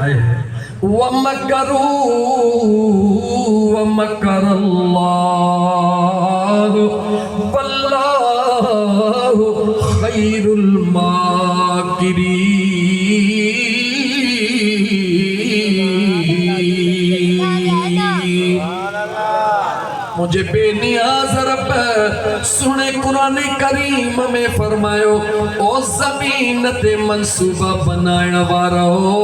वमकरू वमकरल्लाहु वल्लाहु खैरुल माकिरीन। मुझे बेनियाज रब सुने कुरान करीम में फरमायो ओ जमीन ते मंसूबा बनाइण वारा हो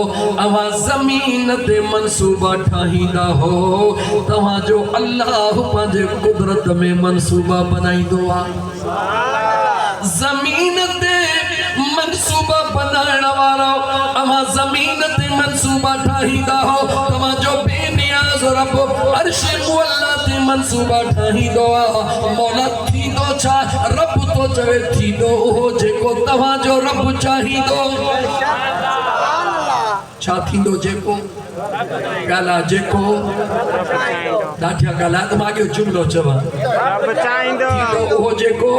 अवा जमीन ते मंसूबा ठाहींदा हो तव्हां जो अल्लाह पंहिंजे कुदरत में मंसूबा बनाईंदो आहे। जमीन ते मंसूबा बनाइण वारा अवा जमीन ते मंसूबा ठाहींदा हो तव्हां जो बेनियाज रब अर्श मुअल्ला ते मंसूबा ठाहींदो आहे। मौला थींदो छा रब तो चवे थींदो हो जेको तव्हां जो रब चाहींदो। छा थींदो जेको गाला जेको ॾाढिया ॻाल्हि त मां अॻियो जुमिलो चवां रब चाहींदो हो जेको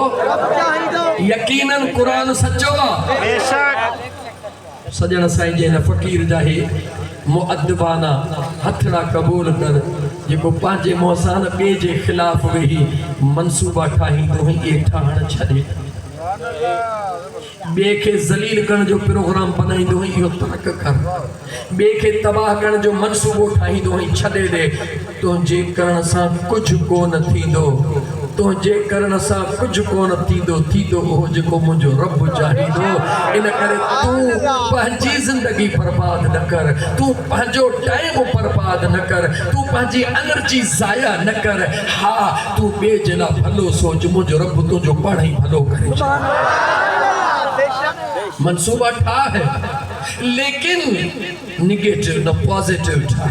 यकीनन क़ुरान सचो आहे। बेशक सजण साईं जे न फ़कीर जा हे मुअद्दिबाना हथड़ा क़बूल कर जेको पंहिंजे मुंहं सां न ॿिए जे ख़िलाफ़ वेही मंसूबा ठाहींदो इहे ठाहण छॾे ॿिए खे ज़लील करण जो प्रोग्राम बनाईंदो इहो तर्क कर। ॿिए खे तबाह करण जो मंसूबो ठाहींदो छॾे ॾे। तुंहिंजे करण सां कुझु कोन थींदो तुंहिंजे करण सां कुझु कोन थींदो थींदो उहो जेको मुंहिंजो रब चाहींदो। इन करे तूं पंहिंजी ज़िंदगी बर्बाद न कर तूं पंहिंजो टाइम बर्बाद न कर तूं पंहिंजी एनर्जी ज़ाया न कर। हा तूं ॿिए जे लाइ भलो सोच मुंहिंजो रब तुंहिंजो पाण ई भलो करे। मंसूबा ठाह लेकिन निगेटिव न पॉजिटिव ठाह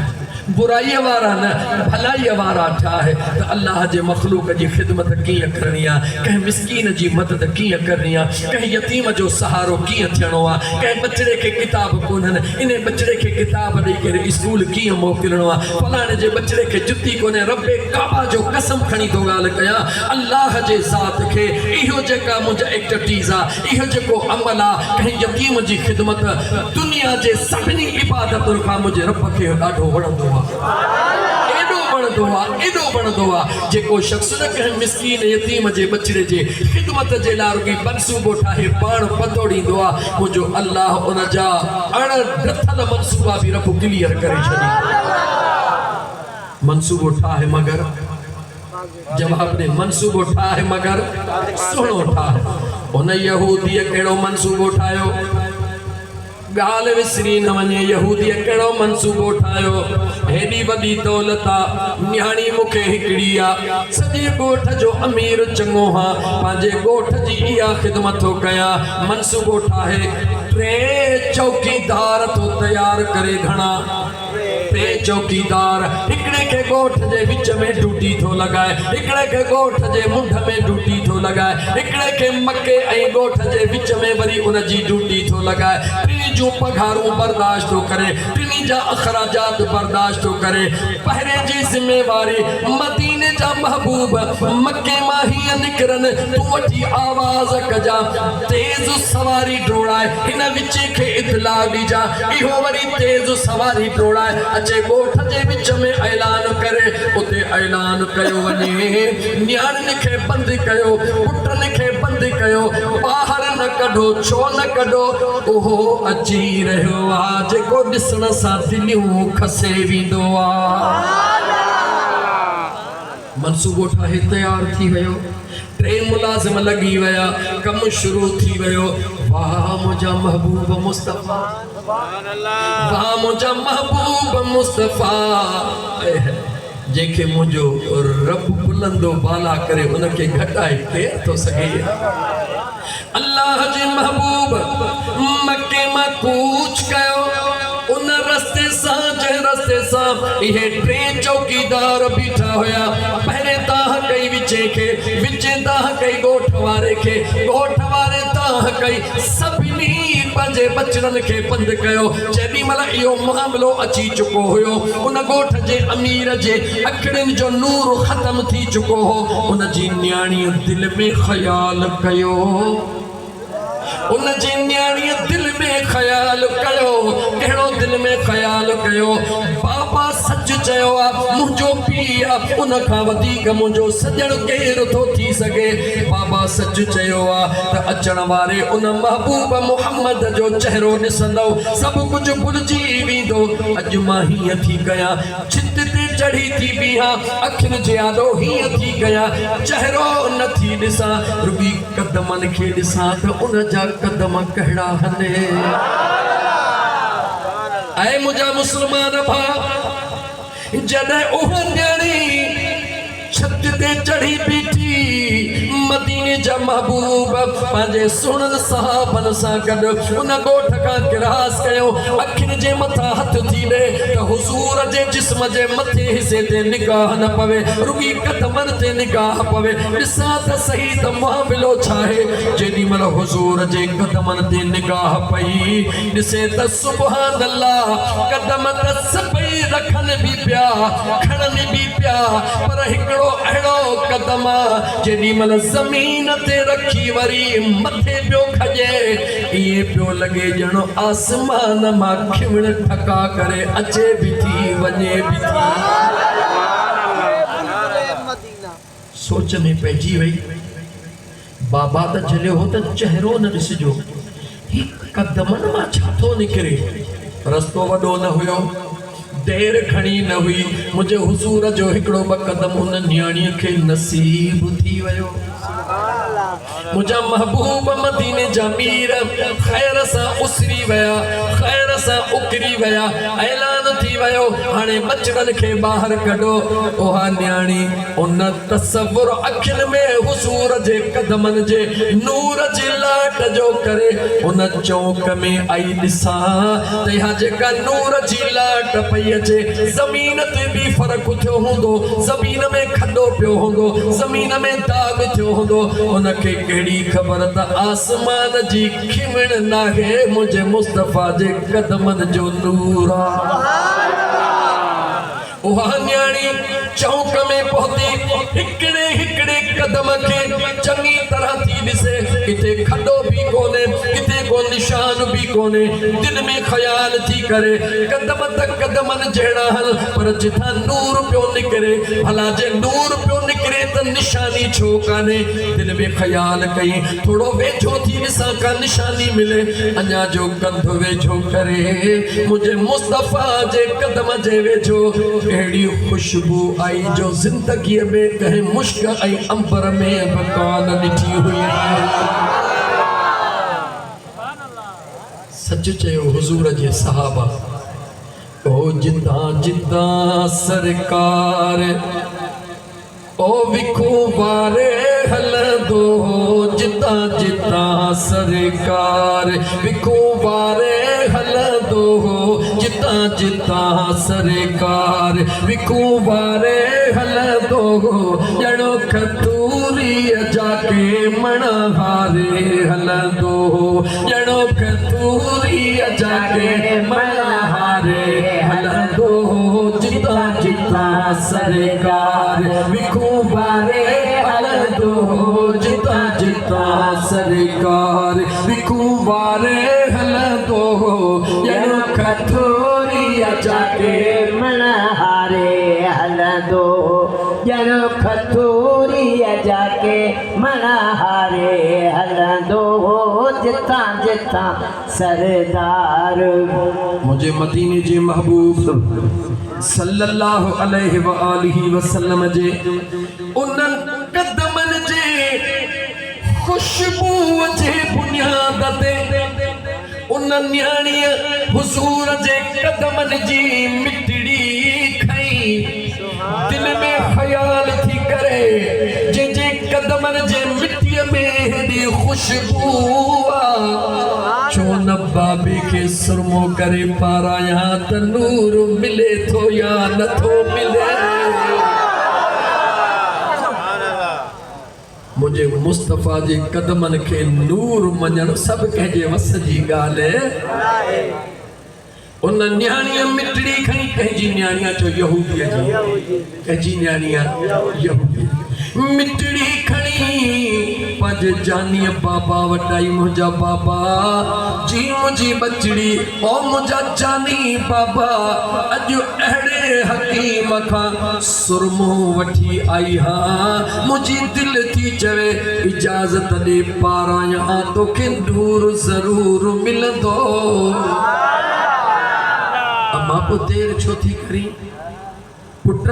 बुराई वारा न भलाई वारा ठाहे तो अल्लाह जे मखलूक की खिदमत कीअं करनी आहे कंहिं मिस्कीन की मदद कीअं करनी आहे कंहिं यतीम जो सहारो कीअं थियणो आहे कंहिं बचड़े के किताब कोन्हनि इन बचड़े के किताब ॾेई करे स्कूल कीअं मोकिलणो आहे फलाणे जे बचड़े के जुती कोन्हे रब्बे काबा जो कसम खणी थो ॻाल्हि कयां अल्लाह जे ज़ात खे इहो जेका मुंहिंजा एक्टिविटीज़ आहे इहो जेको अमल आहे कंहिं यतीम जी खिदमत दुनिया जे सभिनी इबादतुनि खां मुंहिंजे रब खे ॾाढो वणंदो आहे। एडो वणंदो आहे जेको शख़्स न कंहिं मिस्कीन यतीम जे बचड़े जे खिदमत जे लाइ रुॻी मंसूबो ठाहे पाण पतोड़ींदो आहे मुंहिंजो अल्लाह उन जा अणडथल मंसूबा बि रब क्लियर करे छॾींदो। मंसूबो ठाहे मगर जवाब ने मंसूबो ठाहे मगर सुहिणो ठाहे। उन यहूदीअ कहिड़ो मंसूबो ठाहियो गाल विसरी न वने यहूदी कहिड़ो मंसूबो ठाहियो हेॾी वॾी दौलत न्याणी मूंखे हिकिड़ी आहे सॼे ॻोठ जो अमीर चङो हा पंहिंजे ॻोठ जी इहा ख़िदमत थो कयां मंसूबो ठाहे 3 चौकीदार तो तैयार करे घणा 3 चौकीदार हिकिड़े के ॻोठ जे विच में ड्यूटी थो लॻाए हिकिड़े के ॻोठ जे मुंड में ड्यूटी थो लॻाए हिकिड़े के मके ऐं ॻोठ जे विच में वरी उन जी ड्यूटी थो लॻाए टिनी जूं पघारूं बर्दाश्त थो करे टिनी जा अखराजात बर्दाश्त थो करे पहिरें जी ज़िम्मेवारी मदीने जा महबूब मके मां हीअं निकिरनि तूं वठी आवाज़ कजा तेज़ सवारी डोड़ाए हिन विच खे इतला ॾिजा इहो वरी तेज़ सवारी डोड़ाए अचे ॻोठ जे विच में ऐलान करे उते ऐलान कयो वञे न्याणियुनि खे बंदि कयो पुटनि खे बंदि कयो ॿाहिरि न कढो छो न कढो उहो अची रहियो आहे जेको ॾिसण सां दिलियूं खसे वेंदो आहे। मंसूबो ठाहे तैयार थी वियो 3 मुलाज़िम लॻी विया कमु शुरू थी वियो वाह मुंहिंजा महबूब मुस्तफ़ा वाह मुंहिंजा महबूब मुस्तफ़ा जंहिंखे मुंहिंजो रब बुलंदो बाला करे उनखे घटाए केरु थो सघे। अल्लाह जे महबूब मके मां कूच कयो उन रस्ते सां जंहिं रस्ते सां इहे 3 चौकीदार बीठा हुया पहिरें ताह कई विचे खे विचे ताह कई ॻोठ वारे खे ॻोठ वारे ताह कई सभिनी पंहिंजे बचड़नि खे बंदि कयो जेॾी महिल इहो मामिलो अची चुको हुयो उन ॻोठ जे अमीर जे अखियुनि जो नूर ख़तम थी चुको हो उन जी न्याणीअ दिलि में ख़्याल कयो उन जी न्याणीअ दिलि में ख़्याल कयो कहिड़ो दिलि दिल में ख्याल कयो बाबा सच चयो मुझो पिया उन खां वधीक मुझो सजण केर थो थी सके बाबा सच चयो त अचण वारे उन महबूब मोहम्मद जो चेहरो ॾिसंदो सब कुछ भुलजी वेंदो अॼु मां हीअं थी कयां छित ते चढ़ी थी बीहां अखियुनि जे आॾो हीअं थी कयां चेहरो नथी ॾिसां रुॻी कदमनि खे ॾिसां त उन जा कदम कहिड़ा हले ऐं मुंहिंजा मुस्लमान भाउ जॾहिं उहा न्याणी छत ते चढ़ी बीठी मदीने जा महबूब पंहिंजे सुहिणनि सहाबनि सां गॾु उन ॻोठ खां गिरास कयो अखियुनि जे मथां हथ थी ॾे त हुज़ूर जे जिस्म जे मथे हिसे ते निगाह न पवे रुॻी कदमनि ते निगाह पवे ॾिसां त सही त मुआमिलो छा आहे जेॾी महिल हुज़ूर जे कदमनि ते निगाह पई ॾिसे त सुभान अल्लाह कदम त सभई रखनि बि पिया खणनि बि पिया पर हिकिड़ो अहिड़ो कदम जेॾी महिल ज़मीन ते रखी वरी मथे पियो खॼे ईअं पियो लॻे ॼणो आसमान मां खिमण ठका करे अचे बि थी वञे बि थी सोच में पइजी वई बाबा त चलियो हो त चेहरो न ॾिसिजो ही कदमनि मां छा थो निकिरे रस्तो वॾो न हुयो देर खणी न हुई मुझे हुजूर जो हिकिड़ो ॿ कदम उन न्याणीअ खे नसीब थी वियो मुझा महबूब मदीने जा मीर खैर सां उसरी विया खैर सां उकरी विया ऐलान थी वियो हाणे बचड़नि खे ॿाहिरि कढो उहा न्याणी उन तसव्वुर अखियुनि में हुजूर जे कदमनि जे नूर जी लाट जो करे उन चौक में आई ॾिसां त इहा जेका नूर जी लाट पई अचे ज़मीन ते बि फ़र्क़ु थियो हूंदो ज़मीन में खॾो पियो हूंदो ज़मीन में दाग थियो हूंदो उनखे कहिड़ी ख़बर त आसमान जी खिमण नाहे मुंहिंजे मुस्तफ़ा जे कदमनि जो नूर उहा न्याणी चौक में पहुती हिकिड़े कदम खे चङी तरह थी ॾिसे किथे खॾो बि कोन्हे किथे को निशान बि कोन्हे दिल में ख़्याल थी करे कदम त कदमनि जहिड़ा हल पर जिथां नूर पियो निकिरे भला जे नूर पियो निकिरे त निशानी छो कान्हे दिल में ख़्याल कई थोरो वेझो थी ॾिसां का निशानी मिले अञा जो कंधु वेझो करे मुंहिंजे मुस्तफ़ा जे कदम जे वेझो अहिड़ी खुशबू आई जो ज़िंदगीअ में कंहिं मुश्क ऐं अंबर में बि कान ॾिठी हुई सच चयो हुज़ूर जे सहाबा ओ जितां जितां सरकार ओ विखो वारे हलंदो जितां जितां सरकार विखो वारे हलंदो जितां जितां सरकार विखो वारे हलंदो ॼणो खतूरीअ जाके मण हारे हलंदो ॼणो खतूरीअ जाके मण हारे हलंदो जितां जितां सरकार विखो वारे हलंदो जितां जितां सरकार विखो वारे हलंदो ॼणो खतूरीअ जाके मण हारे हलंदो ॼणो खतूरीअ जाके मण हारे हलंदो जितां जितां सरदार मुझे मदीने जे महबूब सल्लल्लाहु अलैहि व आलिहि वसल्लम जे उन्हनि कदमनि जे खुशबू जे बुनियाद ते उन न्याणीअ हुजूर जे कदमनि जी मिटड़ी खई दिल में ख्याल थी करे जे कदमनि जे मिट्टीअ में हेॾी खुशबू छो न बाबे खे सुरमो करे पारायां त नूर मिले थो या नथो मिले मुझे मुस्तफ़ा जे कदमनि खे नूर मञण सभु कंहिंजे वस जी ॻाल्हि आहे उन न्याणीअ मिटड़ी खई कंहिंजी न्याणीअ चयो यहूदीअ जी कंहिंजी न्याणीअ यहूदी मिटड़ी खणी पज जानी बाबा वटाई मुझा बाबा जी मुझी बचड़ी ओ मुझा जानी बाबा अजो अड़े हकीम खा सुरमो वठी आई हाँ मुझी दिल थी चवे इजाजत दे पारा यहाँ तो के दूर जरूर मिलंदो अम्मा को देर छो थी करी पुट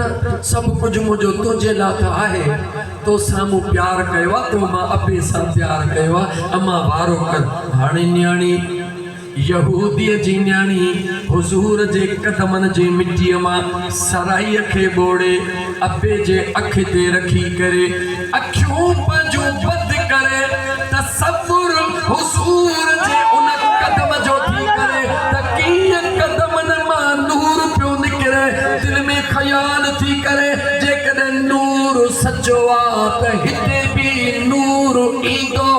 सब कुछ मुझो तुझे लाता है तो सामू प्यार कयो तो मां अपे सा प्यार कयो अम्मा वारो कर हाणे न्याणी यहूदी जी न्याणी हुजूर जे कदमन जे मिट्टीअ मां सराई खे बोड़े अपे जे अख ते रखी करे अखियूं पंहिंजूं बंद करे तसव्वुर हुजूर जे उन कदम जो थी करे त कीअं कदमन मां नूर पियो निकिरे दिल में ख्याल थी करे जेकॾहिं नूर सचो आहे त हिते बि नूर ईंदो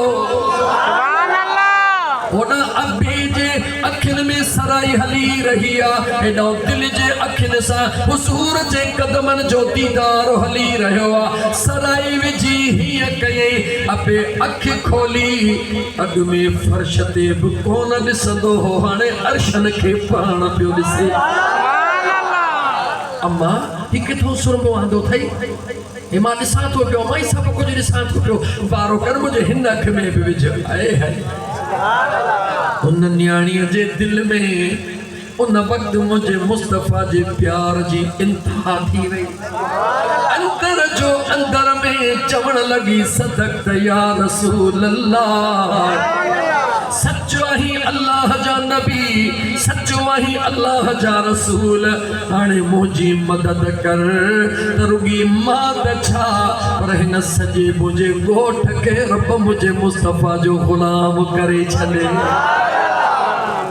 हुन अबे जे अखियुनि में सराई हली रही आहे हेॾो दिल जे अखियुनि सां हुजूर जे कदमनि जो दीदार हली रहियो आहे सराई विझी हीअं कयईं अबे अखि खोली अॻु में फर्श ते बि कोन ॾिसंदो हो हाणे अर्शनि खे पाण पियो ॾिसे अम्मा ही किथों सुरमो आंदो थई हे मां ॾिसां थो पियो मां सभु कुझु ॾिसां थो पियो वारो कर मुंहिंजे हिन अख में बि विझ आहे उन न्याणीअ जे दिल में उन वक़्तु मुझे मुस्तफ़ा जे प्यार जी इंतहा थी वई अंदर जो अंदर में चवण लगी सदक़त या रसूल अल्लाह सच्चो ही अल्लाह जा नबी सच्चो ही अल्लाह जा रसूल हाणे मुझी मदद कर रुगी मात छा पर हिन सजे मुझे गोठ के रब मुझे मुस्तफ़ा जो गुलाम करे छले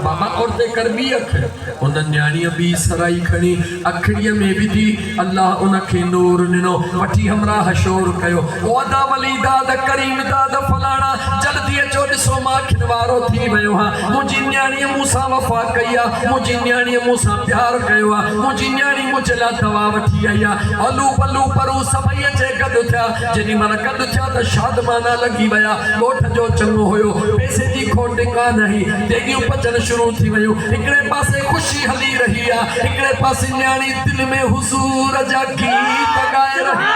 बाबा और ते कर बी अख उन न्याणीअ बी सराई खणी अखड़ीअ में विधी अल्लाह उनखे नूर ॾिनो वठी हमरा शोर कयो ओ अदा वली दाद करीम दाद फलाणा जल्दी अचो ॾिसो मां खिलवारो थी वियो हां मुंहिंजी न्याणीअ मूंसां वफ़ा कई आहे मुंहिंजी न्याणीअ मूंसां प्यार कयो आहे मुंहिंजी न्याणी मुंहिंजे लाइ दवा वठी आई आहे अलू पलू परू सभई अचे गॾु थिया जेॾी महिल गॾु थिया त शादमाना लॻी विया ॻोठ जो चङो हुयो पैसे जी खोट कान हुई देगियूं पचण शुरू थी वियूं हिकिड़े पासे खुशी हली रही आहे हिकिड़े पासे न्याणी दिल में हुजूर जा गीत ॻाए रही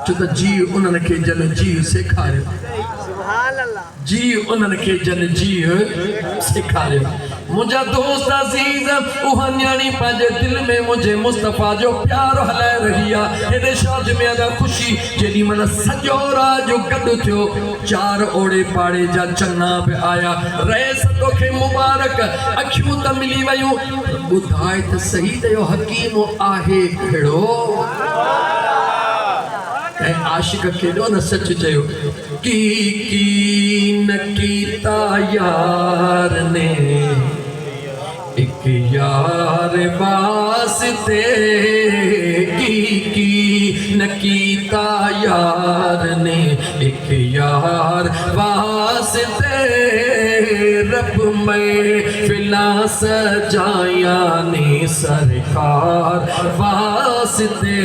छो त जी उन्हनि खे जन जी सेखारियो जी उन्हनि खे जन जी सेखारियो मुंहिंजा दोस्त अज़ीज़ उहा न्याणी पंहिंजे दिल में मुंहिंजे मुस्तफ़ा जो प्यार हलाए रही आहे हेॾे शाद में अदा ख़ुशी जेॾी महिल सॼो रात जो गॾु थियो चार ओड़े पाड़े जा चङा बि आया रहिस तोखे मुबारक अखियूं त मिली वयूं ॿुधाए त सही त इहो हकीम आहे कहिड़ो ऐं आशिक केॾो न सच चयो की न कीता यार ने एक यार वास्ते की न कीता यार ने एक यार वास्ते रब में फिला सजाया ने सरकार वास्ते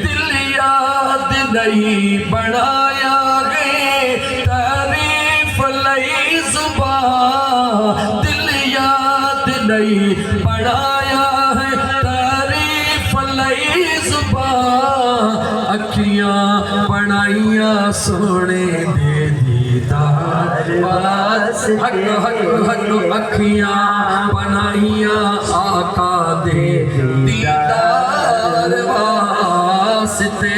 दिल याद नहीं बनाया गए तारीफ लई जुबान दिल याद नहीं बनाया है तारीफ लई जुबान अखियां बनाइया सोने दे दीदार वास्ते हक हक हक अखियां बनाइया आका दे दीदार वास्ते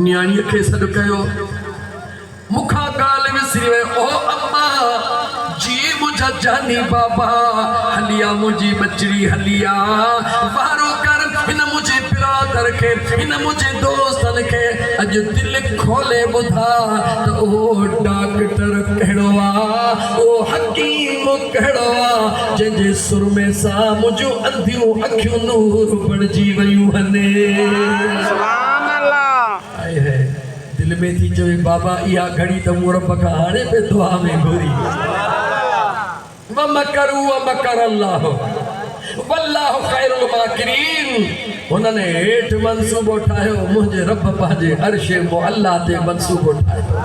न्याणीअ खे सॾु कयो मूंखां ॻाल्हि विसरी वियो ओ अम्मा जी मुंहिंजा जानी बाबा हलिया मुंहिंजी बचड़ी हलिया वारो कर हिन मुंहिंजे बिरादर खे हिन मुंहिंजे दोस्तनि खे अॼु दिलि खोले ॿुधा त उहो डॉक्टर कहिड़ो आहे उहो हकीम कहिड़ो आहे जंहिंजे सुरमे सां मुंहिंजूं अंधियूं अखियूं नूर बणिजी वयूं आहिनि दिल में थी चवे बाबा इहा घड़ी त मूं रब खां हाणे पे दुआ में घुरी वमकरू वमकर अल्लाह वल्लाहु खैरुल माकिरीन उन्होंने हेठ मंसूबो ठायो मुझे रब पाजे अर्श मुअल्ला ते मंसूबो ठायो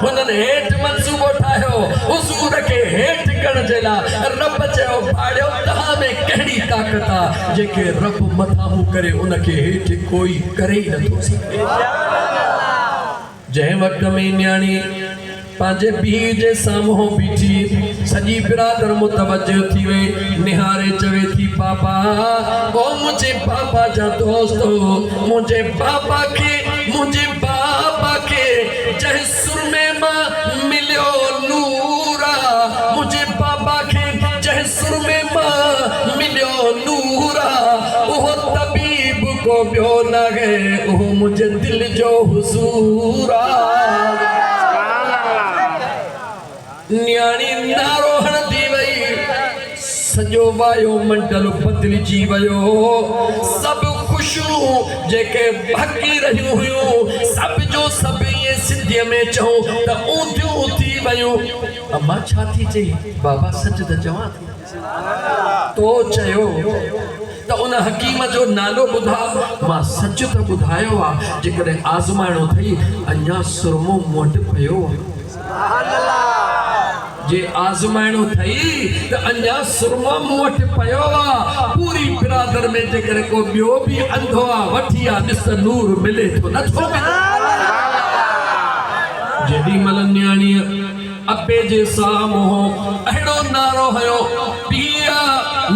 उन्होंने हेठ मंसूबो ठायो हुजूर के हेठ करण जेला रब चयो भाड़ियो तहां में कहिड़ी ताकत आ जेके रब मथां करे उनके हेठ कोई करे ही नथो सके जंहिं वक्त में न्याणी पांजे पीउ जे साम्हूं बीठी सॼी बिरादर मुतवजह थी वई निहारे चवे थी पापा ओ मुझे पापा जा दोस्त मुझे पापा के जंहिं सुरमे मां मिलियो नूरा मुझे पापा के जंहिं सुरमे मां मिलियो नूरा उहो तबीब को ॿियो न है उहो मुझे दिल जो हुजूरा न्याणी नारो हणंदी वई सॼो वायो मंडल बदिलजी वियो सभु ख़ुशियूं जेके बाक़ी रहियूं हुयूं सभु जो सभु इहे सिंधीअ में चऊं त ऊंधियूं थी वियूं अम्मा छा थी चई बाबा सच त चवां थी तो चयो त उन हकीम जो नालो ॿुधा मां सच त ॿुधायो आहे जेकॾहिं आज़माइणो अथई अञा सुरमो मूं वटि पियो जे आज़माइणो थई त अञा सुरमा मूं वटि पियो आहे पूरी बिरादर में जेकर को ॿियो बि अंधो आहे वठी आहे ॾिस नूर मिले थो नथो मिले जेॾी महिल न्याणीअ अबे जे साम्हूं अहिड़ो नारो हयो पीउ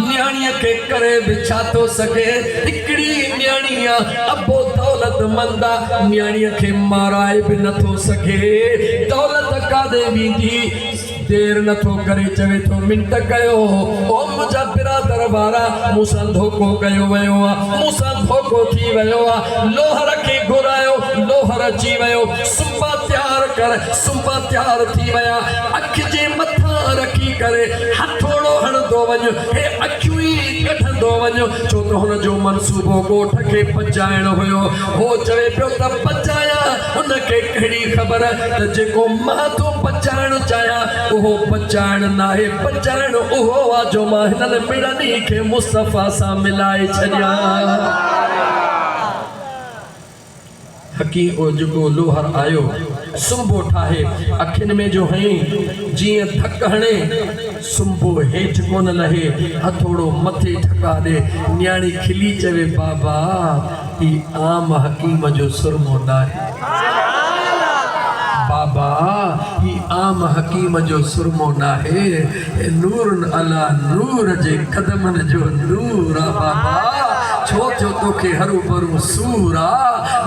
न्याणीअ खे करे बि छा थो सघे हिकिड़ी न्याणी आहे अबो दौलतमंद आहे न्याणीअ खे माराए बि नथो सघे दौलत काॾे वेंदी देर नथो करे चवे थो मिंट कयो ओ मुंहिंजा बिरादर वारा मूंसां धोखो कयो वियो आहे मूंसां धोखो थी वियो आहे लोहर खे घुरायो लोहर अची वियो सुंबा तयार थी विया अखि जे मथां रखी करे हथोड़ो हणंदो वञ हे अखियूं ई कढंदो वञ छो त हुन जो मनसूबो ॻोठ खे बचाइणो हुयो हो चवे पियो त बचाया हुनखे कहिड़ी ख़बर त जेको मां थो बचाइणु चाहियां उहो बचाइण नाहे बचाइण उहो आहे जो मां हिननि मिड़नी खे मुस्तफ़ा सां मिलाए छॾियां हकी ओ जेको लोहर आयो सुंबो ठाहे अखियुनि में जो हई जीअं धक हणे सुंबो हेठि कोन लहे हथोड़ो मथे ठका ॾे न्याणी खिली चवे बाबा ही आम हकीम जो सुरमो नाहे बाबा ही आम हकीम जो सुरमो नाहे नूरन अला नूर जे कदमनि जो नूर आ बाबा छो थियो तोखे हरू भरू सूर आ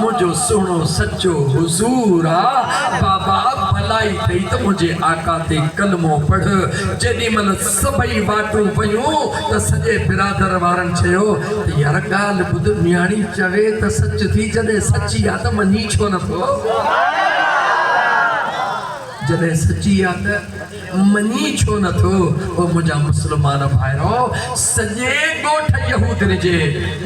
मुंहिंजो सुहिणो सचो हुज़ूर आ बाबा भलाई थई त मुंहिंजे आका ते कलमो पढ़ जेॾी महिल सभई वाटूं पयूं त सॼे बिरादर वारनि चयो यार ॻाल्हि ॿुध न्याणी चवे त सच थी जॾहिं सची आहे त मञी छो नथो जॾहिं सची आहे त मञी छो नथो ओ मुंहिंजा मुस्लमान भाइरो सॼे ॻोठ यहूदन जे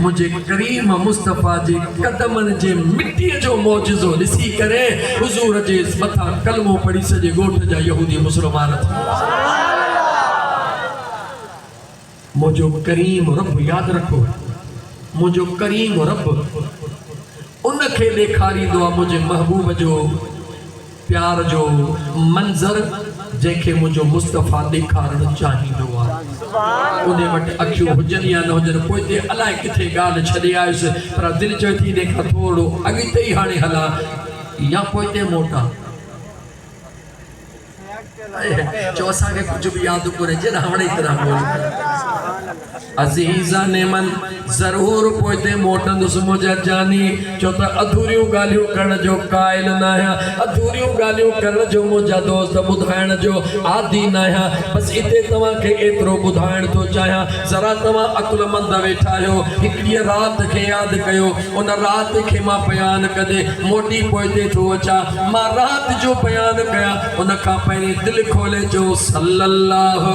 मुंहिंजे करीम मुस्तफ़ा जे कदमनि जे मिटीअ जो मौजज़ो ॾिसी करे हुज़ूर जे मथां कलमो पढ़ी सॼे ॻोठ जा यहूदी मुस्लमान थी मुंहिंजो करीम रब यादि रखो मुंहिंजो करीम रब उनखे ॾेखारींदो आहे मुंहिंजे महबूब जो प्यार जो मंज़र जंहिंखे मुंहिंजो मुस्तफ़ा ॾेखारणु चाहींदो आहे उन वटि अखियूं हुजनि या न हुजनि पोइ ते अलाए किथे ॻाल्हि छॾे आयुसि पर दिलि चवे थी ॾेखार थोरो अॻिते ई हाणे हलां या पोइ ते मोटां जो असांखे कुझु बि यादि कोन्हे जॾहिं हाणे ई तरह बोल अज़ीज़ा ने मन ज़रूर पोइते मोटंदुसि मुंहिंजा जानी छो त अधूरियूं ॻाल्हियूं करण जो क़ाइल न आहियां अधूरियूं ॻाल्हियूं करण जो मुंहिंजा दोस्त ॿुधाइण जो आदी न आहियां बसि हिते तव्हांखे एतिरो ॿुधाइण थो चाहियां ज़रा तव्हां अकुलमंद वेठा आहियो हिकिड़ी राति खे यादि कयो उन राति खे मां बयानु कॾे मोटी पोइते थो अचां मां राति जो बयानु कयां उन खां पहिरीं दिलि खोले जो सल्लल्लाहु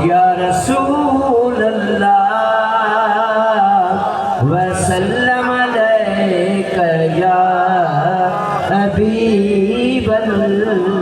या रसूल अल्लाह वसल्लम अलैका या हबीब अल्लाह